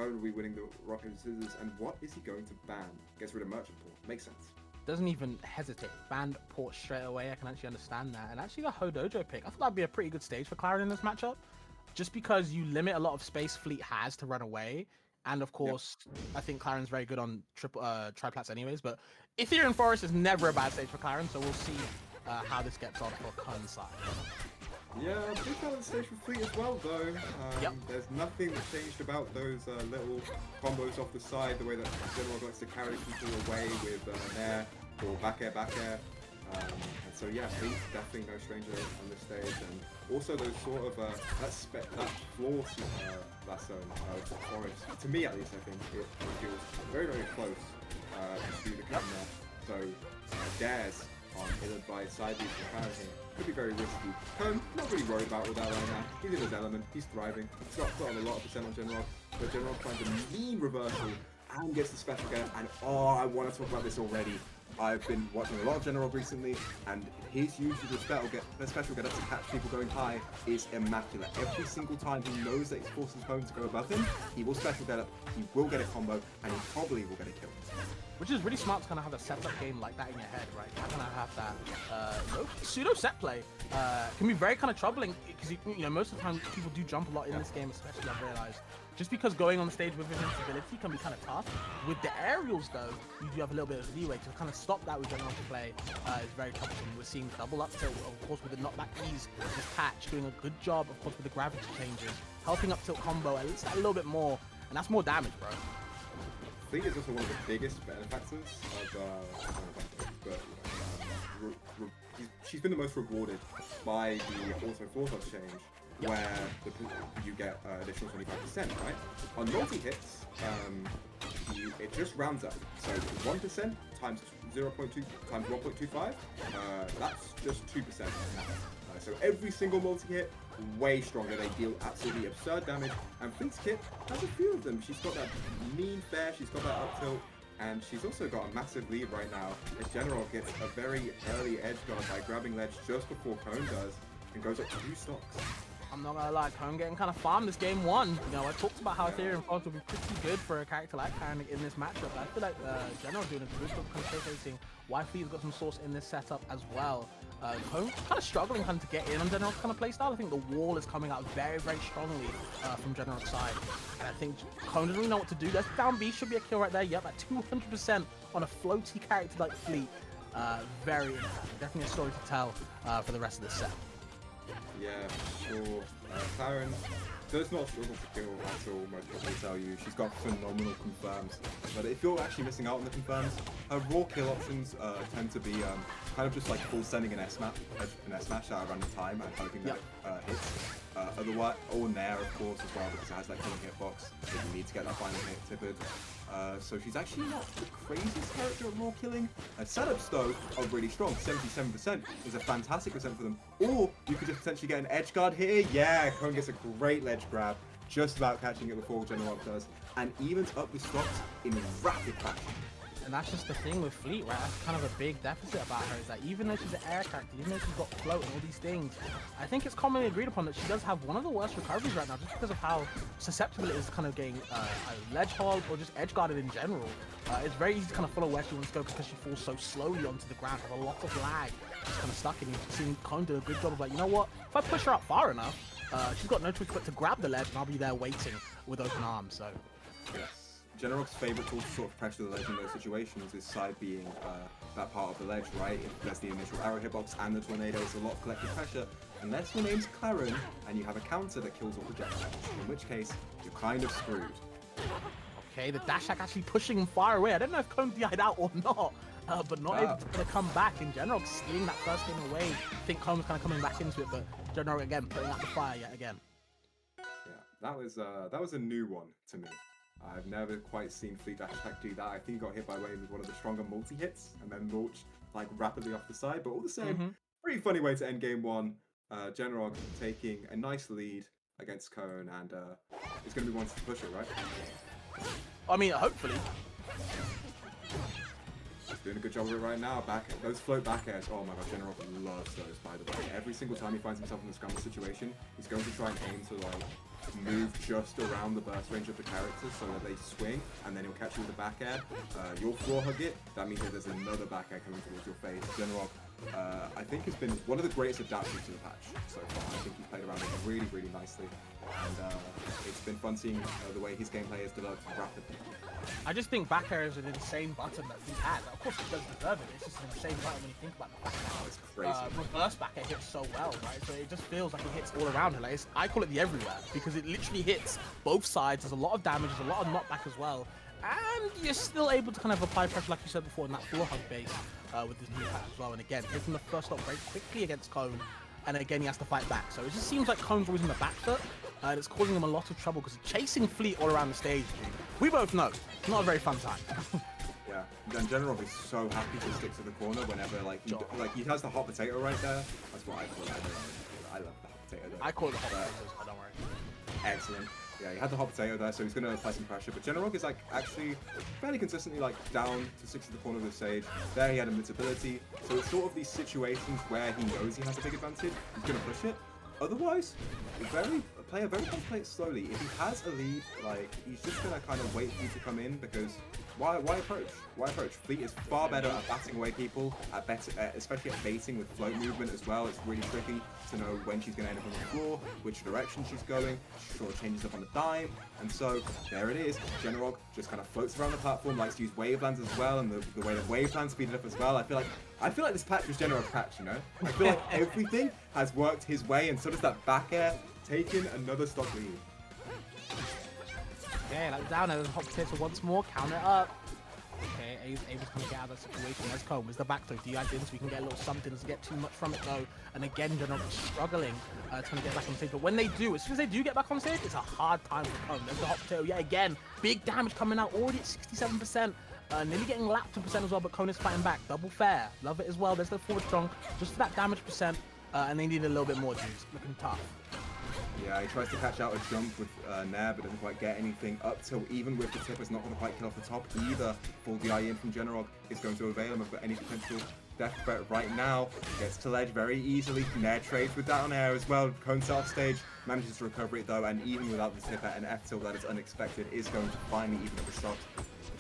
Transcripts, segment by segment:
Cone will be winning the rock, paper, scissors, and what is he going to ban? Gets rid of Merchant Port. Makes sense. Doesn't even hesitate. Banned Port straight away. I can actually understand that. And actually the Hodojo pick, I thought that'd be a pretty good stage for Clairen in this matchup. Just because you limit a lot of space Fleet has to run away. And of course, I think Clairen's very good on triplats anyways. But Ethereum Forest is never a bad stage for Clairen, so we'll see how this gets on for Cone's side. Yeah, big fan of the stage for Fleet as well, though. There's nothing that changed about those little combos off the side, the way that Genarog likes to carry people away with Nair or back air. And so yeah, Fleet's definitely no stranger on this stage. And also those sort of, that floor last zone, Forest, to me at least, I think, it feels very, very close to the Cone there. So dares on ill-advised side leads comparison could be very risky. Cone, not really worried about all that right now. He's in his element, he's thriving. He's got on a lot of percent on Genarog, but Genarog finds a mean reversal and gets the special get. And oh, I want to talk about this already. I've been watching a lot of Genarog recently, and his use of the special get up to catch people going high is immaculate. Every single time he knows that he's forced his opponent to go above him, he will special get up, he will get a combo, and he probably will get a kill. Which is really smart to kind of have a setup game like that in your head, right? You're gonna have that pseudo set play can be very kind of troubling because you know most of the time people do jump a lot in this game, especially I've realized. Just because going on stage with invincibility can be kind of tough. With the aerials though, you do have a little bit of leeway to kind of stop that with Genarog to play. It's very troublesome. We're seeing double up tilt, of course, with the knockback ease. This patch doing a good job, of course, with the gravity changes, helping up tilt combo at least a little bit more, and that's more damage, bro. Fleet is also one of the biggest benefactors of she's been the most rewarded by the auto force change, where you get additional 25%, right? On multi-hits, it just rounds up. So 1% times 0.2 times 1.25, that's just 2%. So every single multi-hit, way stronger. They deal absolutely absurd damage. And Fleet's kit has a few of them. She's got that mean fair, she's got that up tilt, and she's also got a massive lead right now as Genarog gets a very early edge guard by grabbing ledge just before Cone does, and goes up 2 stocks. I'm not gonna lie, Cone getting kind of farmed this game 1. You know, I talked about how Ethereum Force would be pretty good for a character like Clairen in this matchup. I feel like Genarog doing a good job kind of showcasing why Fleet's got some source in this setup as well. Cone kind of struggling kind of to get in on Genarog's kind of playstyle. I think the wall is coming out very, very strongly from Genarog's side. And I think Cone doesn't really know what to do. That's down B, should be a kill right there. Yep, at 200% on a floaty character like Fleet. Very impactful. Definitely a story to tell for the rest of the set. Yeah, sure. Clairen does not struggle to kill at all, most people will tell you. She's got phenomenal confirms. But if you're actually missing out on the confirms, her raw kill options tend to be kind of just like full sending an S-smash at a random time and hoping that it hits. Otherwise, or Nair, of course, as well, because it has that killing hitbox, so you need to get that final hit tippered. So she's actually not the craziest character at raw killing. Her setups, though, are really strong. 77% is a fantastic percent for them. Or you could just potentially get an edge guard here. Yeah, Cone gets a great ledge grab, just about catching it before Genarog does, and evens up the stocks in rapid fashion. And that's just the thing with Fleet, right? That's kind of a big deficit about her, is that even though she's an air character, even though she's got float and all these things, I think it's commonly agreed upon that she does have one of the worst recoveries right now, just because of how susceptible it is to kind of getting ledge hold or just edge guarded in general. It's very easy to kind of follow where she wants to go because she falls so slowly onto the ground, has a lot of lag, just kind of stuck in. You've seen Cone do a good job of like, you know what, if I push her out far enough, she's got no choice but to grab the ledge and I'll be there waiting with open arms, so. Yes. Genarog's favourite tool to sort of pressure the ledge in those situations is side being that part of the ledge, right? If there's the initial arrow hitbox and the tornado, it's a lot of collective pressure. Unless your name's Clairen and you have a counter that kills all projectiles, in which case you're kind of screwed. Okay, the dash hack actually pushing him far away. I don't know if Cone DI'd out or not, but not able to come back. In Genarog stealing that first game away. I think Cone was kind of coming back into it, but Genarog again putting out the fire yet again. Yeah, that was a new one to me. I've never quite seen Fleet dash attack do that. I think he got hit by Wave with one of the stronger multi-hits and then launched like rapidly off the side. But all the same, pretty funny way to end game 1. Genarog taking a nice lead against Cone, and it's going to be one to push it, right? I mean, hopefully. He's doing a good job of it right now. Those float back airs. Oh my god, Genarog loves those, by the way. Every single time he finds himself in the scramble situation, he's going to try and aim to like move just around the burst range of the characters so that they swing, and then he'll catch you with a back air. You'll floor hug it. That means that there's another back air coming towards your face. Genarog, I think, has been one of the greatest adapters to the patch so far. I think he's played around it really, really nicely. And it's been fun seeing the way his gameplay has developed rapidly. I just think back air is an insane button that he has. Of course, he does deserve it. It's just an insane button when you think about the back air. Oh, it's crazy. Reverse back air hits so well, right? So it just feels like it hits all around. Like I call it the everywhere because it literally hits both sides. There's a lot of damage. There's a lot of knockback as well. And you're still able to kind of apply pressure, like you said before, in that floor hug base with this new patch as well. And again, taking the first stop very quickly against Cone. And again, he has to fight back. So it just seems like Cone's always in the back foot. And it's causing him a lot of trouble because chasing Fleet all around the stage, we both know, it's not a very fun time. Yeah, and Genarog is so happy to stick to the corner whenever, he has the hot potato right there. That's what I call it. I love the hot potato there. I call it the hot potato, so don't worry. Excellent. Yeah, he had the hot potato there, so he's going to apply some pressure. But Genarog is actually fairly consistently down to stick to the corner of the stage. There he had invincibility. So it's sort of these situations where he knows he has a big advantage. He's going to push it. Otherwise, player very much play it slowly. If he has a lead, he's just gonna kind of wait for you to come in because why approach? Why approach? Fleet is far better at batting away people, especially at baiting with float movement as well. It's really tricky to know when she's gonna end up on the floor, which direction she's going. She sort of changes up on a dime, and so there it is. Genarog just kind of floats around the platform, likes to use wavelands as well, and the way that wavelands speed it up as well. I feel like this patch was Genarog's patch, you know? I feel like everything has worked his way, and so does that back air, taking another stock lead. Okay, like down there, there's a hot potato once more, count it up. Okay, he's able to kind of get out of that situation. There's Cone, there's the back throw, DI'd in so we can get a little something, doesn't get too much from it though. And again, Genarog is struggling trying to get back on stage, but when they do, as soon as they do get back on stage, it's a hard time for Cone. There's the hot potato, yet again, big damage coming out, already at 67%. Nearly getting lapped to percent as well, but Cone is fighting back. Double fair. Love it as well. There's the forward strong. Just for that damage percent. And they need a little bit more juice. Looking tough. Yeah, he tries to catch out a jump with Nair, but doesn't quite get anything. Up till even with the tip, it's not going to quite kill off the top either. Full DI in from Genarog is going to avail him of any potential death threat right now. Gets to ledge very easily. Nair trades with down air as well. Cone off stage. Manages to recover it though, and even without the tip at an F tilt that is unexpected, is going to finally even up the shot.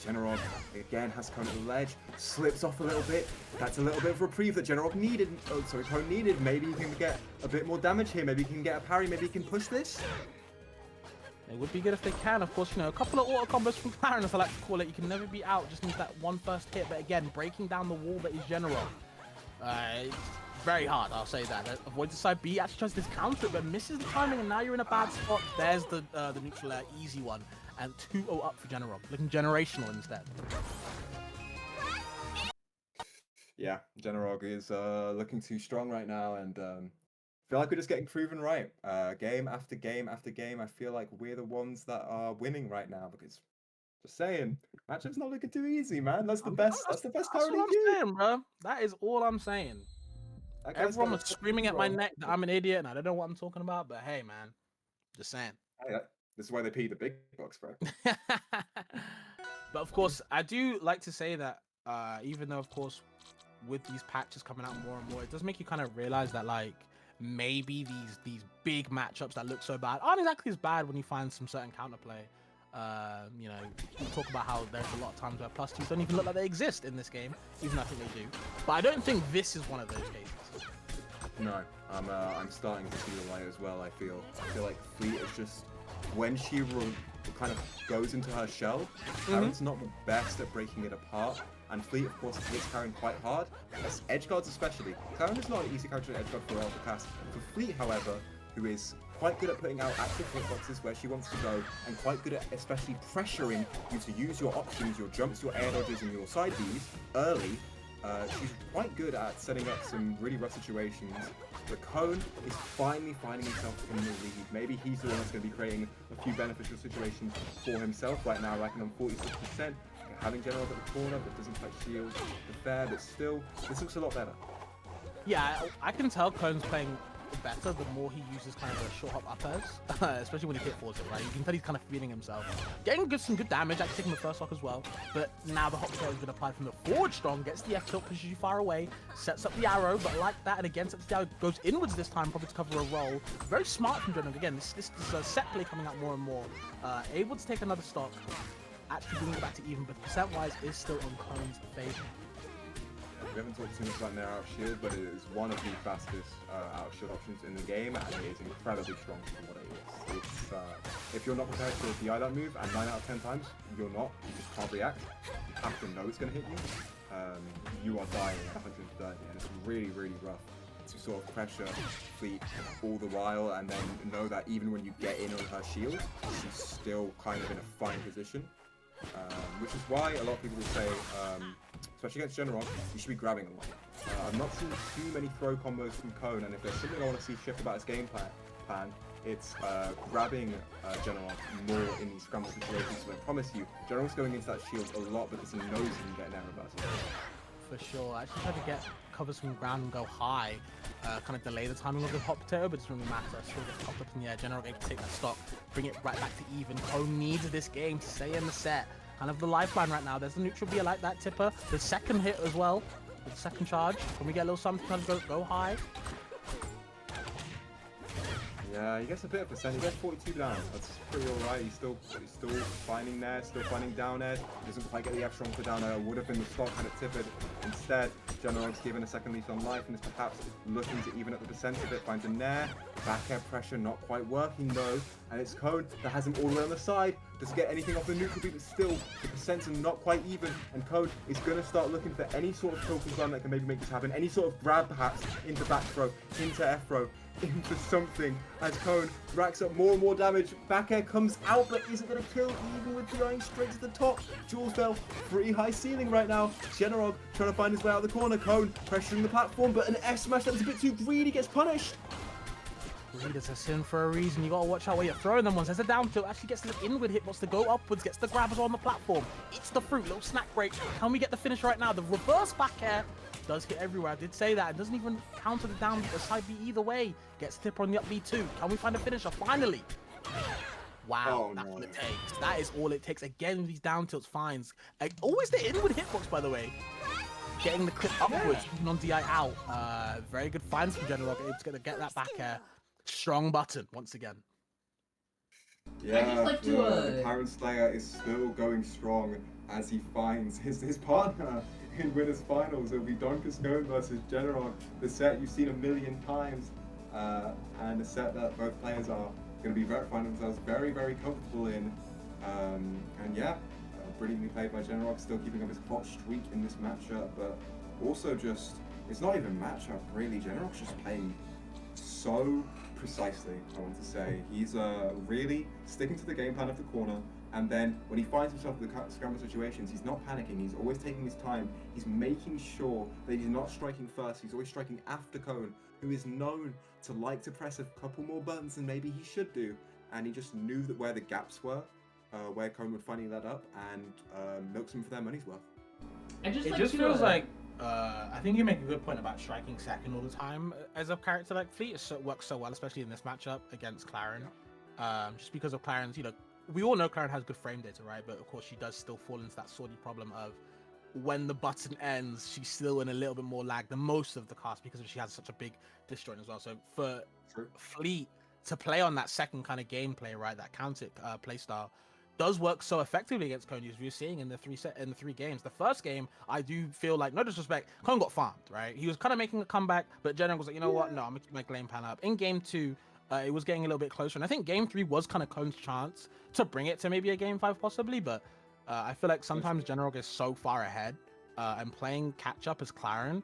Genarog again has Cone at the ledge, slips off a little bit. That's a little bit of reprieve that Genarog needed. Oh, sorry, Cone needed. Maybe he can get a bit more damage here. Maybe he can get a parry. Maybe he can push this. It would be good if they can. Of course, you know, a couple of auto combos from Clairen, as I like to call it. You can never be out. Just need that one first hit. But again, breaking down the wall that is Genarog. It's very hard, I'll say that. Avoids the side B, actually tries to counter it, but misses the timing, and now you're in a bad spot. There's the neutral air, easy one. And 2-0 up for Genarog, looking generational instead. Yeah, Genarog is looking too strong right now, and feel like we're just getting proven right. Game after game after game, I feel like we're the ones that are winning right now because, just saying, matchup's not looking too easy, man. That's the best. That's the best That's currently. what I'm saying, bro. That is all I'm saying. Everyone was screaming at my neck that I'm an idiot and I don't know what I'm talking about, but hey, man, just saying. Hey, this is why they pay the big bucks, bro. But of course, I do like to say that even though, of course, with these patches coming out more and more, it does make you kind of realize that, like, maybe these big matchups that look so bad aren't exactly as bad when you find some certain counterplay. You know, we talk about how there's a lot of times where plus twos don't even look like they exist in this game, even though I think they do. But I don't think this is one of those cases. No, I'm starting to see the light as well. I feel like Fleet is just, when she kind of goes into her shell, Clairen's not the best at breaking it apart. And Fleet, of course, hits Clairen quite hard, as edge guards especially. Clairen is not an easy character to edge guard for a to cast. For Fleet, however, who is quite good at putting out active hitboxes where she wants to go, and quite good at especially pressuring you to use your options, your jumps, your air dodges, and your side Bs early. She's quite good at setting up some really rough situations. The Cone is finally finding himself in the lead. Maybe he's the one that's going to be creating a few beneficial situations for himself right now, racking on 46%. Having Genarog at the corner, but doesn't quite shield the fair, but still, this looks a lot better. Yeah, I can tell Cone's playing the better, the more he uses kind of a short hop up airs, especially when he hit forwards it, right? You can tell he's kind of feeling himself. Getting some good damage, actually taking the first stock as well, but now the hop tail has been applied from the forward strong, gets the F tilt, pushes you far away, sets up the arrow, but like that, and again, sets the arrow, goes inwards this time, probably to cover a roll. Very smart from Genarog. Again, this is a set play coming out more and more. Able to take another stock, actually bringing it back to even, but percent-wise is still in Cone's favor. We haven't talked too much about Nair out of shield, but it is one of the fastest out of shield options in the game, and it is incredibly strong for what it is. It's, if you're not prepared to DI that move, and 9 out of 10 times you're not, you just can't react. You have to know it's going to hit you. You are dying at 130, and it's really, really rough to sort of pressure Fleet all the while, and then know that even when you get in on her shield, she's still kind of in a fine position. Which is why a lot of people will say, especially against Genarog, you should be grabbing a lot. I've not seen too many throw combos from Cone, and if there's something I want to see shift about his game plan, it's grabbing Genarog more in these scramble situations. So I promise you, Genarog's going into that shield a lot because he knows he can get an air reversal. For sure. I actually tried to get covers from the ground and go high, kind of delay the timing of the hop potato, but it doesn't really matter. Still gets popped up in the air. Genarog able to take that stock, bring it right back to even. Cone needs this game to stay in the set. Kind of the lifeline right now. There's the neutral B, I like that tipper. The second hit as well, the second charge. When we get a little something, kind of go high. Yeah, he gets a bit of percent. He gets 42 down. That's pretty alright. He's still finding there, still finding down air. He doesn't quite get the F strong for down air. Would have been the stock had it tippered. Instead, Genarog's given a second lease on life and is perhaps looking to even up the percent of it. Finds a nair. Back air pressure not quite working though. And it's Cone that has him all the way on the side. Doesn't get anything off the neutral beat, but still the percents are not quite even. And Cone is going to start looking for any sort of kill confirm that can maybe make this happen. Any sort of grab perhaps into back throw, into F throw, into something as Cone racks up more and more damage. Back air comes out but isn't going to kill even with DIing straight to the top. Jules fell pretty high ceiling right now. Genarog trying to find his way out of the corner. Cone pressuring the platform, but an F smash that was a bit too greedy gets punished. Greed is a sin for a reason. You gotta watch out where you're throwing them ones. There's a down tilt, actually gets the inward hit, wants to go upwards, gets the grabbers on the platform. Eats the fruit, little snack break. Can we get the finish right now? The reverse back air does hit everywhere. I did say that. It doesn't even counter the down the side B either way. Gets tipper on the up B too. Can we find a finisher? Finally. Wow, that's what it takes. That is all it takes. Again, these down tilts finds. Always the inward hitbox, by the way. Getting the clip upwards, even on DI out. Very good finds from Genarog, able to get that back air. Strong button once again. Yeah, the Clairen Slayer is still going strong as he finds his partner in winners finals. It'll be Donkers Cone versus Genarog, the set you've seen a million times, and a set that both players are going to be finding themselves very, very comfortable in. And yeah, brilliantly played by Genarog, still keeping up his hot streak in this matchup, but also just, it's not even matchup really. Genarog's just playing so precisely, I want to say. He's really sticking to the game plan of the corner, and then when he finds himself in the scramble situations, he's not panicking, he's always taking his time, he's making sure that he's not striking first, he's always striking after Cone, who is known to like to press a couple more buttons than maybe he should do, and he just knew that where the gaps were, where Cone would finally let up, and milks them for their money's worth. It just feels like I think you make a good point about striking second all the time as a character like Fleet. It works so well, especially in this matchup against Clairen. Just because of Clairen's, we all know Clairen has good frame data, right? But of course, she does still fall into that sorty problem of when the button ends, she's still in a little bit more lag than most of the cast because she has such a big disjoint as well. So for Fleet to play on that second kind of gameplay, right, that counter play style, does work so effectively against Cone, as we were seeing in the three games. The first game, I do feel like, no disrespect, Cone got farmed, right? He was kind of making a comeback, but Genarog was like, you know what? No, I'm gonna keep my game plan up. In game 2, it was getting a little bit closer, and I think game 3 was kind of Cone's chance to bring it to maybe a game 5 possibly, but I feel like sometimes Genarog is so far ahead, and playing catch up as Clairen,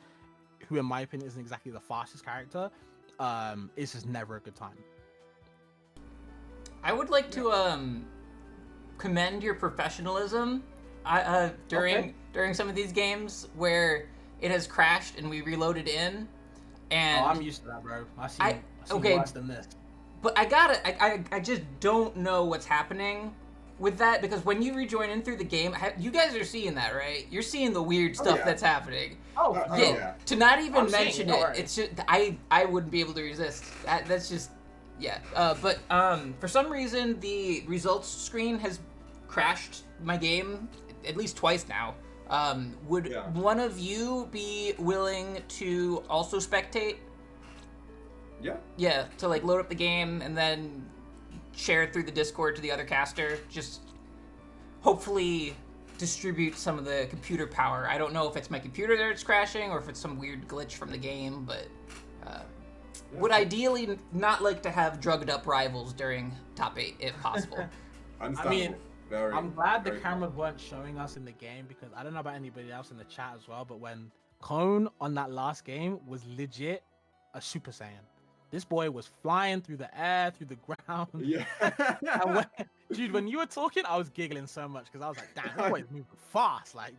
who in my opinion isn't exactly the fastest character, is just never a good time. I would like to commend your professionalism during some of these games where it has crashed and we reloaded in. And I'm used to that, bro. I see worse than this. But I just don't know what's happening with that, because when you rejoin in through the game, you guys are seeing that, right? You're seeing the weird stuff that's happening. Oh, Yeah. To not even I'm seeing mention it, it, alright. it's just I wouldn't be able to resist. That's just yeah. But for some reason the results screen has crashed my game at least twice now. Would one of you be willing to also spectate? Yeah. Yeah, to like load up the game and then share it through the Discord to the other caster. Just hopefully distribute some of the computer power. I don't know if it's my computer that's crashing or if it's some weird glitch from the game, but would ideally not like to have drugged up rivals during top 8 if possible. I mean, I'm glad the cameras weren't showing us in the game, because I don't know about anybody else in the chat as well, but when Cone on that last game was legit a Super Saiyan. This boy was flying through the air, through the ground. Yeah. And dude, when you were talking, I was giggling so much because I was like, damn, this boy is moving fast. Like,